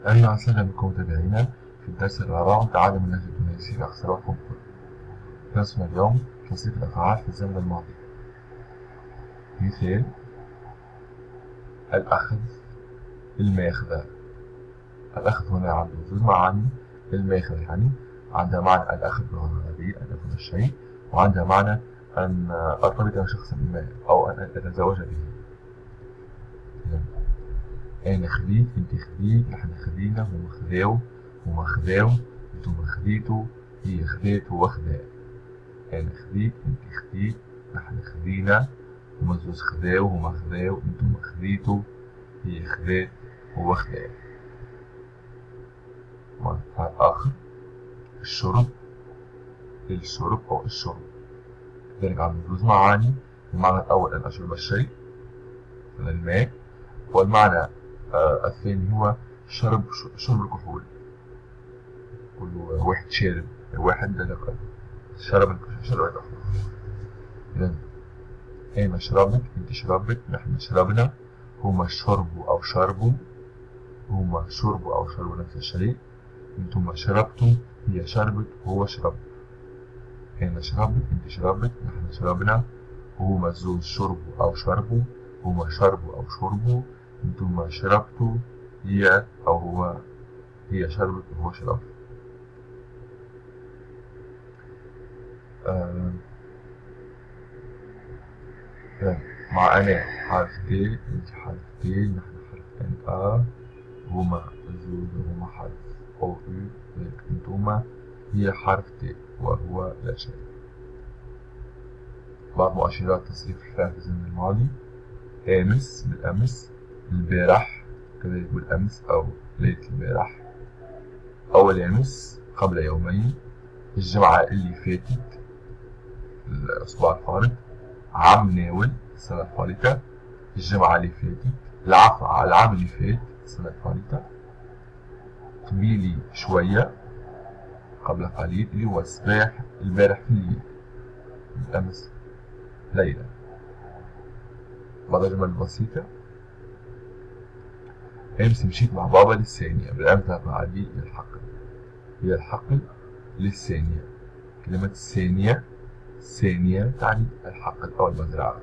أهلا وسهلا بكم متابعينا في الدرس الرابع من تعلم اللهجة التونسية بأختصار وفقر. درسنا اليوم توصيف الأفعال في الزمن الماضي. مثال: الأخذ، الماخذة. الأخذ هنا عنده ثلاث معاني. الماخذة يعني عندها معنى الأخذ باللغة العربية أن أخذ الشيء، وعندها معنى أن أرتبط بشخص ما أو أن أتزوج به. أنا خذيت، أنت خذيت، نحن خذينا، هما خذاو، هما خذاو، أنتم خذيتوا، هي خذات، هو خذا. أنا خذيت، أنت خذيت، نحن خذينا، هما زوز خذاو، هما خذاو، أنتم خذيتوا، هي خذات، هو خذا. مثال آخر: الشرب، الشرب أو الشرب. ذلك عنده ثلاث معاني. المعنى الأول أن أشرب الشيء من الماء، والمعنى الثاني هو شرب الكحول. كل واحد شارب، واحد شرب الكحول. إذا أنا شربت، أنت شربت، نحن شربنا، هما شربوا أو شربوا، هما شربوا أو شربوا نفس الشيء، أنتم شربتم، هي شربت، هو شرب. أنا شربت، أنت شربت، نحن شربنا، هما الزوج شربوا أو شربوا، هما شربوا أو شربوا، أنتم شربتوا، هي أو هو، هي شربت وهو شرب. آه مع أنا حرف ت، أنت حرف ت، نحن حرف ان آ، هما الزوج هما حرف أو يو، ذلك أنتما، هي حرف ت وهو لا شيء. بعض مؤشرات تصريف الفعل في الزمن الماضي: أمس بالأمس، البارح كذلك بالأمس أو ليلة البارح، أول أمس قبل يومين، الجمعة اللي فاتت الأسبوع الفارط، عام ناول السنة الفارطة، الجمعة اللي فاتت، العفو على العام اللي فات السنة الفارطة، قبيلي شوية قبل قليل، اللي هو الصباح، البارح في الليل، بالأمس ليلة. بعض الجمل البسيطة: أمس مشيت مع بابا للثانية، بالأمس ذهب مع أبي إلى الحقل، إلى الحقل للثانية. كلمة الثانية، ثانية تعني الحقل أو المزرعة.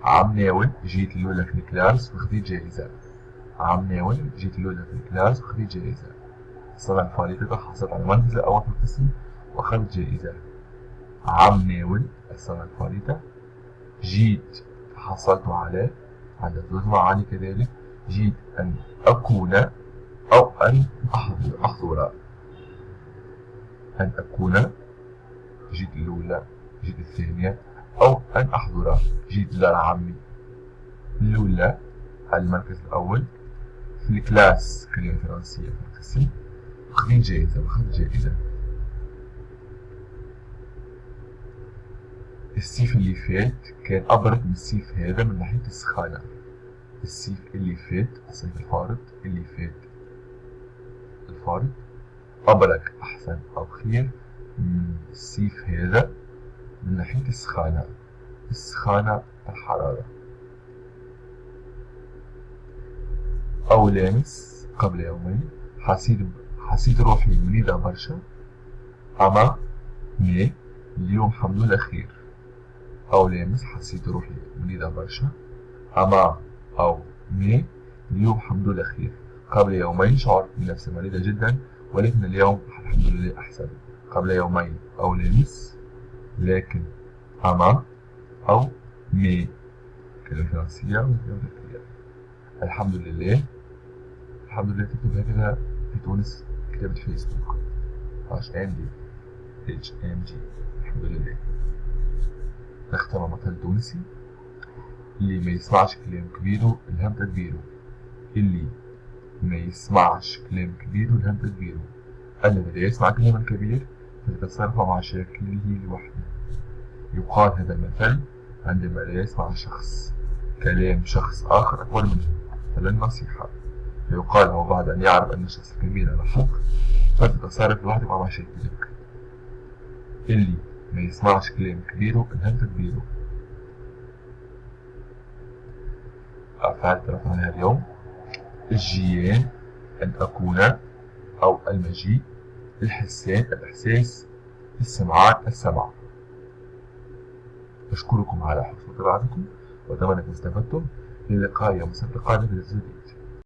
عام ناول جيت الأولى في الكلاس وخذيت جائزة. عام ناول جيت الأولى في الكلاس وخذيت جائزة. السنة الفارطة حصلت على المركز الأول في القسم وأخذت جائزة. عام ناول السنة الفارطة. جيت حصلت على، عندها ثلاث معاني كذلك: جيت أن أكون أو أن أحضر. أن أكون جيت الأولى، جيت الثانية، أو أن أحضر جيت لعمي الأولى على المركز الأول في الكلاس كلمة فرنسية في القسم، وخذيت جائزة وأخذت جائزة. الصيف اللي فات كان أبرد من الصيف هذا من ناحية السخانة. الصيف اللي فات، الصيف الفارط اللي فات الفارط، أبرد أحسن أو خير من الصيف هذا من ناحية السخانة. السخانة الحرارة. أول أمس قبل يومين حسيت روحي مريضة برشا، أما مي اليوم الحمد لله خير. أول أمس حسيت روحي مريضة برشا، أما أو مي اليوم الحمد لله خير. قبل يومين شعرت بنفسي مريضة جدا، ولكن اليوم الحمد لله أحسن. قبل يومين أول أمس، لكن أما أو مي كلمة فرنسية وكلمة. الحمد لله، الحمد لله تكتب هكذا في تونس كتابة فيسبوك HMD الحمد لله. نختم مثل تونسي: اللي ما يسمعش كلام كبيره الهمته كبيره. اللي ما يسمعش كلام كبيره الهمته كبيره. الذي لا يسمع كلام الكبير فيتصرف مع شاكله لوحده. يقال هذا المثل عندما لا يسمع شخص كلام شخص آخر أكبر منه، مثلا النصيحة، فيقال له بعد أن يعرف أن الشخص الكبير على حق فتتصرف لوحدك مع مشاكلك. اللي ما يسمعش كلام كبيره الهمته كبيره. أفعال ترفعها اليوم: الجيان، أن أكون أو المجيء، الحسان، الإحساس، السمعان، السمع. أشكركم على حسن متابعتكم وأتمنى أنكم استفدتم. إلى اللقاء يوم السبت القادم في درس جديد.